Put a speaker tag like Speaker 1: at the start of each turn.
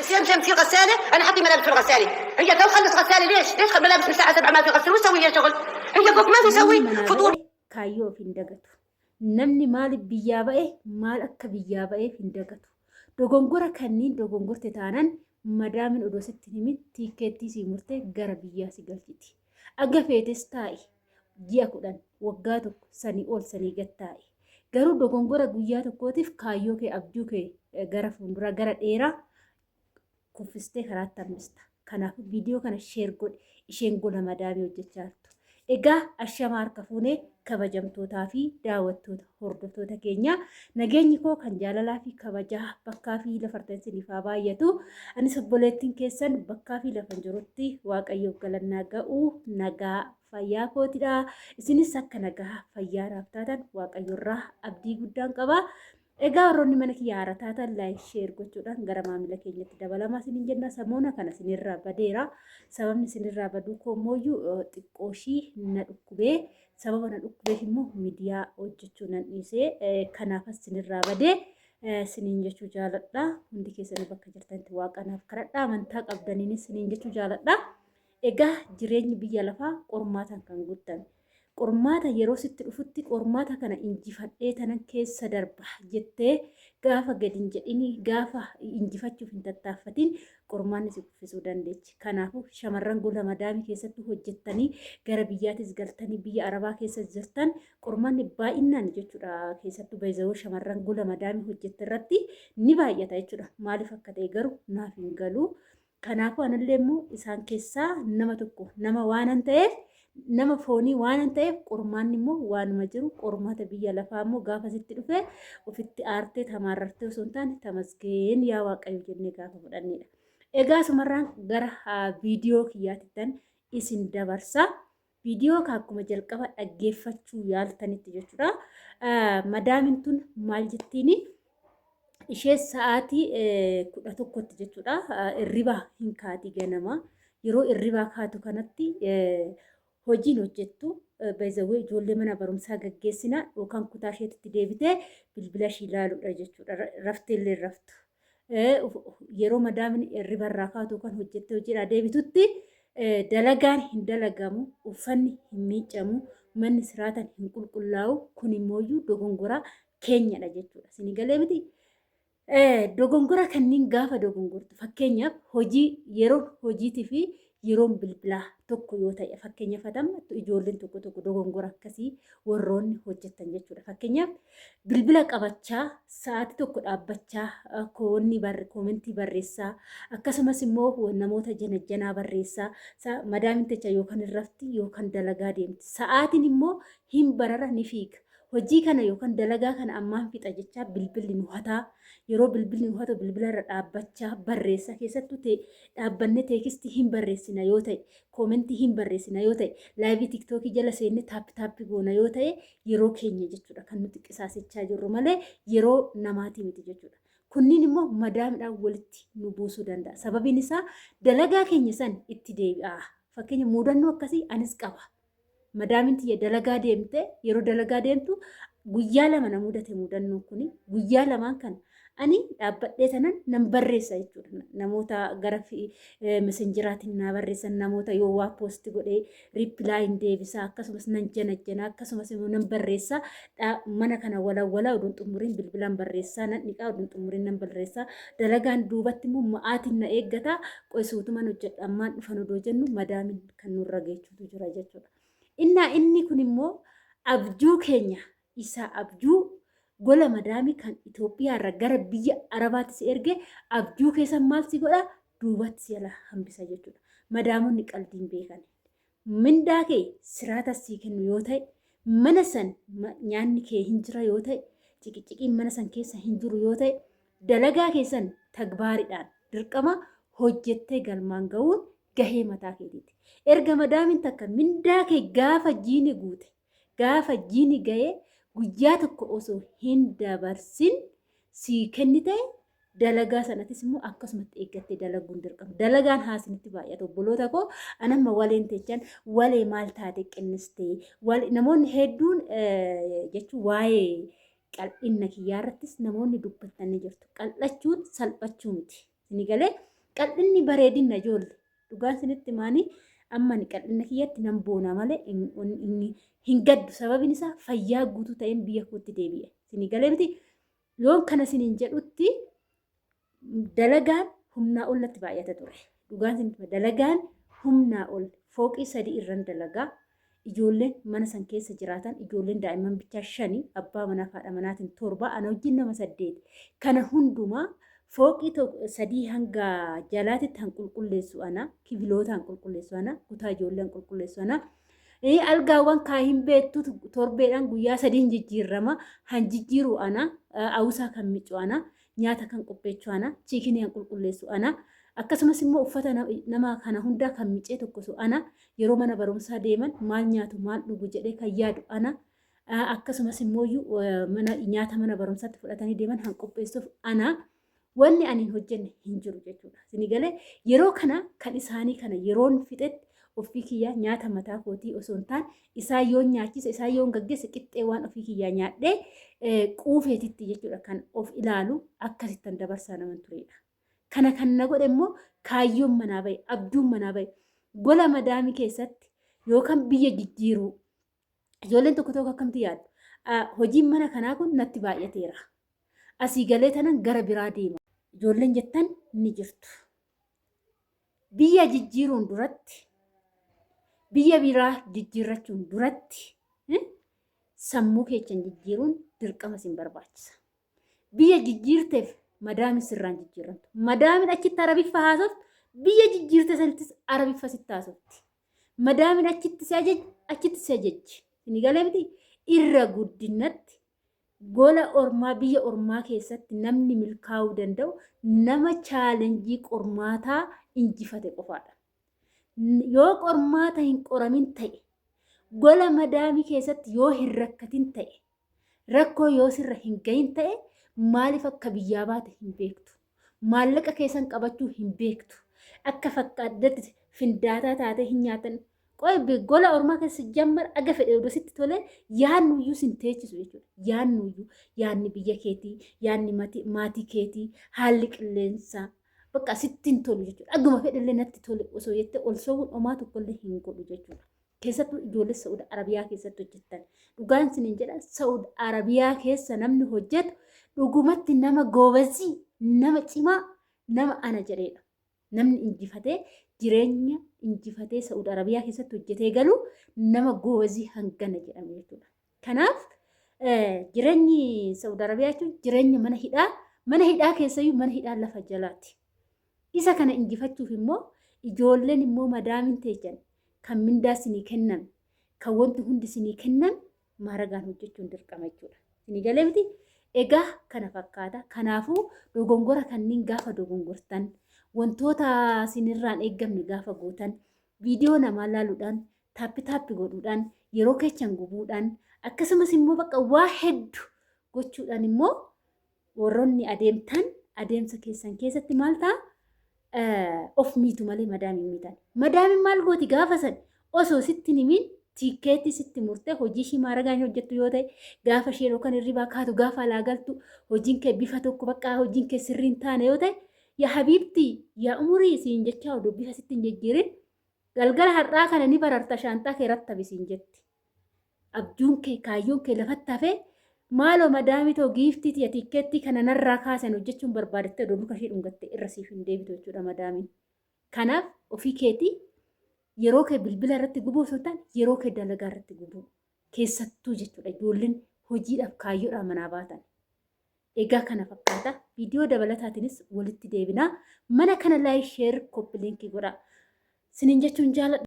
Speaker 1: سمسم في غسالة، أنا حطي ملابس في الغسالة، هي تو خلص غسالة ليش ملابس من الساعة 7 ما في غسل، وش سوي هي شغل؟ هي فوق ما في سوي فطور.
Speaker 2: كايو في دقته namni maaliif biyyaa ba'e maal akka biyyaa ba'eef hin dagatu. Dogongora kanniin dogongorte taanaan madaamin odoo sitti himin tiikeettii sii murtee gara biyyaa si galchiti. Aga feetes taa'i ji'a 10 waggaa tokko sanii ol sanii gad taa'i. Garuu dogongora guyyaa tokkootiif kaayyoo kee abjuu kee gara fuulduraa gara dheeraa kuffistee karaatti hambista. Kanaaf viidiyoo kana sheer godhi isheen gola madaamii hojjechaa jirtu. Egaa ashama harka fuunee kabajamtootaa fi daawwattoota hordoftoota keenya nageenyi koo kan jaalalaa fi kabajaa bakkaa fi lafartan sinifaa baay'atu anis obboleettiin keessan bakkaa fi lafan jirutti waaqayyoof galannaa ga'uu nagaa fayyaa kootidha. Isinis akka nagaa fayyaa naaf taatan waaqayyoorraa abdii guddaan qaba. Egaa warroonni mana kiyyaa haaraa taatan laayik sheer gochuudhaan gara maamila keenyatti dabalamaa isiniin jenna. Samoona kana isinirraa badeera. Sababni isinirraa baduu koo immoo xiqqooshii na dhukkubee sababa na dhukkubeef immoo miidiyaa hojjechuu nan dhiisee kanaafas isinirraa badee isiniin jechuu jaaladha. Hundi keessanii bakka jirtanitti waaqanaaf kadhadhaa amantaa qabdaniinis isiniin jechuu jaaladha. Egaa jireenyi biyya lafaa qormaataan kan guutame. Qormaata yeroo sitti dhufutti qormaata kana injifadhee tanan keessa darba jettee gaafa gadi hin jedhini gaafa injifachuuf hin tattaaffatin qormaanni si kuffisuu dandeechi. Kanaafuu shamarran gola madaamii keessatti hojjettanii gara biyyaatis galtanii biyya arabaa keessa jirtan qormaanni baay'inaan jechuudha keessattuu beezawoo shamarran gola madaamii hojjette irratti ni baay'ata jechuudha. Maaliif akka ta'e garuu naaf hin galu. Kanaafuu anallee immoo isaan keessaa nama tokko nama waanan ta'eef nama foonii waan ta'eef qormaanni immoo waanuma jiru qormaata biyya lafaa immoo gaafa sitti dhufe ofitti aartee tamaarrartee osoo hin taane tamasgeen yaa waaqayyo jennee gaafa fudhannedha. Egaa sumarraan gara viidiyoo kiyyaatittan isin dabarsa. Viidiyoo akkuma jalqaba dhaggeeffachuu yaaltanitti jechuudha. Madaamin tun maal jettiini? Ishee sa'aatii 11tti jechuudha. Irribaa hin kaati ganama. Yeroo irribaa kaatu kanatti hojiin hojjettu beezawee ijoollee mana barumsaa gaggeessina yookaan kutaa isheetti deebitee bilbila ishii ilaaluudha jechuudha. Rafteellee raftu. Yeroo madaamin irribarraa kaatu yookaan hojjettee hojiidhaa deebitutti dalagaan hin dalagamu, uffanni hin miicamu, manni siraatan hin qulqullaa'u. Kun immoo dogongoraa keenyadha jechuudha. Isin galee miti? Dogongora kanniin gaafa dogongortu fakkeenyaaf hojii yeroo hojiitii fi yeroon bilbilaa tokko yoo ta'e fakkeenyaaf ijoolleen tokko dogongora akkasii warroonni hojjetan jechuudha. Fakkeenyaaf bilbila qabachaa sa'aatii tokko dhaabbachaa koomentii barreessaa akkasumas immoo namoota janajjanaa barreessaa madaamin techa yookaan irrafti yookaan dalagaa deemti. Sa'aatiin immoo hin barara ni fiiga. Hojii kana yookaan dalagaa kana ammaan fixa jechaa bilbilli nu hataa yeroo bilbilli nu hatu bilbila irra dhaabbachaa barreessa keessattuu dhaabbannee teekistii hin barreessina yoo ta'e koomentii hin barreessina yoo ta'e laayivii tiktookii jala seenne taappi goona yoo ta'e yeroo keenya jechuudha kan nuti qisaasechaa jirru malee yeroo namaatii miti jechuudha. Kunniin immoo madaamidhaan walitti nu buusuu danda'a. Sababiin isaa dalagaa keenya san itti deebi'a. Fakkeenya muudannoo akkasii anis qaba. Madaamin tiyya dalagaa deemte yeroo dalagaa deemtu guyyaa lama na mudate mudannoon kuni guyyaa lamaan kan ani dhaabbadhee tanan nan barreessa jechuudha. Namoota gara messenjeraatiin na barreessan namoota yoo waa poosti godhee riipilaayin deebisaa akkasumas nan janajjana akkasumas immoo nan barreessa mana kana walawwalaa oduun xumuriin bilbilaan barreessaa nan dhiqaa oduun xumuriin nan barreessaa dalagaan duubatti immoo ma'aatiin na eeggataa qo'isuutuman hojjedha ammaan dhufan odoo jennu madaamin kan nurra geechuutu jira jechuudha. Inni kun immoo abjuu keenya isa abjuu gola madaamii kan Itoophiyaa irra gara biyya Arabaattis erge abjuu keessan maal si godha duubatti si ala hambisa jechuudha. Madaamonni qalbiin beekan. Mindaa kee siraata sii kennu yoo ta'e mana san nyaanni kee hin jira yoo ta'e ciqiqiin mana san keessa hin jiru yoo ta'e dalagaa keessan tagbaariidhaan dirqama hojjettee galmaan ga'uun gahee mataa keetiiti. Erga madaamin takka mindaa kee gaafa jiini guute gaafa jiini ga'ee guyyaa tokko osoo hin dabarsin sii kennite dalagaa sanatis immoo akkasumatti eeggattee dalaguun dirqama. Dalagaan haasinitti baay'ata obboloota koo anamma waleen techan walee maal taate qinnistee namoonni hedduun jechuun waa'ee qal'inna kiyyaarrattis namoonni dubbatanii jirtu. Qal'achuun salphachuu miti. Sini galee qal'inni bareedina ijoollee dhugaan sinitti maanii amma ni qal'ina kiyyatti nan boona malee hin gaddu sababiin isaa fayyaa guutuu ta'een biyya kootti deebi'e. Sini galee miti yoon kana siniin jedhutti dalagaan humnaa ol natti baay'ata ture. Dhugaan sinitti dalagaan humnaa ol fooqii 3 irran dalagaa ijoolleen mana san keessa jiraatan ijoolleen daa'imman bichaa 5 abbaa manaa fi haadha manaatiin 7 ana wajjin nama 8 kana hundumaa fooqii 3 hanga jalaatitti han qulqulleessu ana kibiloota han qulqulleessu ana kutaa ijoolleen qulqulleessu ana algaawwan kaahin beektu torbeedhaan guyyaa 3 jijjiirama han jijjiiru ana awusaa kan micu ana nyaata kan qopheessu ana chiikinii han qulqulleessu ana akkasumas immoo uffata nama kana hundaa kan micee tokkosu ana yeroo mana barumsaa deeman maal nyaatu maal dhugu jedhee kan yaadu ana akkasumas immoo nyaata mana barumsaatti fudhatanii deeman han qopheessuuf ana wanni ani hojjenne hin jiru jechuudha. Sini galee yeroo kana kan isaanii kana yeroon fixetti ofii kiyyaa nyaata mataa kootii osoo hin taane isaa yoo nyaachisa isaa yoo gaggeessa qixxee waan ofii kiyyaa nyaadhee quufeetitti jechuudha kan of ilaalu akkasittan dabarsaa naman turedha. Kana kan na godhe immoo kaayyoon manaa bahe abduun manaa bahe gola madaamii keessatti yookaan biyya jijjiiruu ijoolleen tokko tokko akkamti yaadu hojiin mana kanaa kun natti baay'ateera asii galee tanan gara biraa deema ijoolleen jettan ni jirtu biyya jijjiiruun duratti biyya biraa jijjiirrachuun duratti sammuu keechan jijjiiruun dirqama sin barbaachisa biyya jijjiirteef madaamin sirraan jijjiiramtu. Madaamin achitti arabiffa haasoftu biyya jijjiirte sanittis arabiffa sitti haasofti. Madaamin achitti si ajajji. Sini galee miti irra guddinatti gola ormaa biyya ormaa keessatti namni milkaa'uu danda'u nama chaalenjii qormaataa injifate qofaadha. Yoo qormaata hin qoramin ta'e gola madaamii keessatti yoo hin rakkatin ta'e rakkoo yoo sirra hin gahin ta'e maaliif akka biyyaa baate hin beektu. Maallaqa keessan qabachuu hin beektu. Akka fakkaatatti findaataa taatee hin nyaatan. Qoy gola ormaa keessa jammar aga fedhe odoo sitti tole yaannuyyuu sin teechisu jechuudha. Yaannuyyuu yaanni biyya keetii, yaanni maatii keetii, haalli qilleensaa bakka sittiin tolu jechuudha. Aguma fedhellee natti tole osoo jettee ol soowwan homaa tokkollee hin godhu jechuudha. Keessattuu ijoollee Saudi Arabiyaa keessatti hojjetan. Dhugaan siniin jedha Saudi Arabiyaa keessa namni hojjetu dhugumatti nama goobazii, nama cimaa, nama ana jedheedha. Namni injifatee jireenya injifatee Saudi Arabiyaa keessatti hojjetee galu nama goobazii hangana jedhamu jechuudha. Kanaaf jireenyi Saudi Arabiyaa jechuun jireenya mana hidhaa keessayyuu mana hidhaa lafa jalaati. Isa kana injifachuuf immoo ijoolleen immoo madaamin teechan kan mindaa sinii kennan kan wanti hundi sinii kennan maaragaan hojjechuun dirqama jechuudha. Sinii galee miti egaa kana fakkaata. Kanaafuu dogongora kanneen gaafa dogongortan wantoota sinirraan eeggamne gaafa gootan viidiyoo namaa laaluudhaan taappi godhuudhaan yeroo keechan gubuudhaan akkasumas immoo bakka waa hedduu gochuudhaan immoo warroonni adeemtan adeemsa keessan keessatti maal ta'a? Of miitu malee madaamin miitan. Madaamin maal gooti gaafa san osoo sitti nimin tiikeetti sitti murtee hojii ishii maaragaan hojjettu yoo ta'e gaafa isheen yookaan hirribaa kaatu gaafa alaa galtu hojiin kee bifa tokko bakka hojiin kee sirriin taane yoo ta'e yaa habiibtii yaa umurii siin jechaa oduu bifa sitti hin jijjiirin galgala har'aa kana ni bararta shaantaa kee rattabi siin jetti. Abjuun kee kaayyoon kee lafatti hafee maaloo madaamitoo giiftii yaa tiikeettii kana narraa kaasan hojjechuun barbaadatte oduu luka ishee dhungatte irra siif hin deebitu jechuudha madaamin. Kanaaf ofii keetii yeroo kee bilbila irratti gubuu osoo ta'an yeroo kee dalagaa irratti gubuu keessattuu jechuudha ijoolleen hojiidhaaf kaayyoodhaan manaa baatan. Egaa kana fakkaata viidiyoo dabalataatiinis walitti deebinaa mana kana laayik sheer koppiliinkii godhaa. Siniin jechuun jaaladha.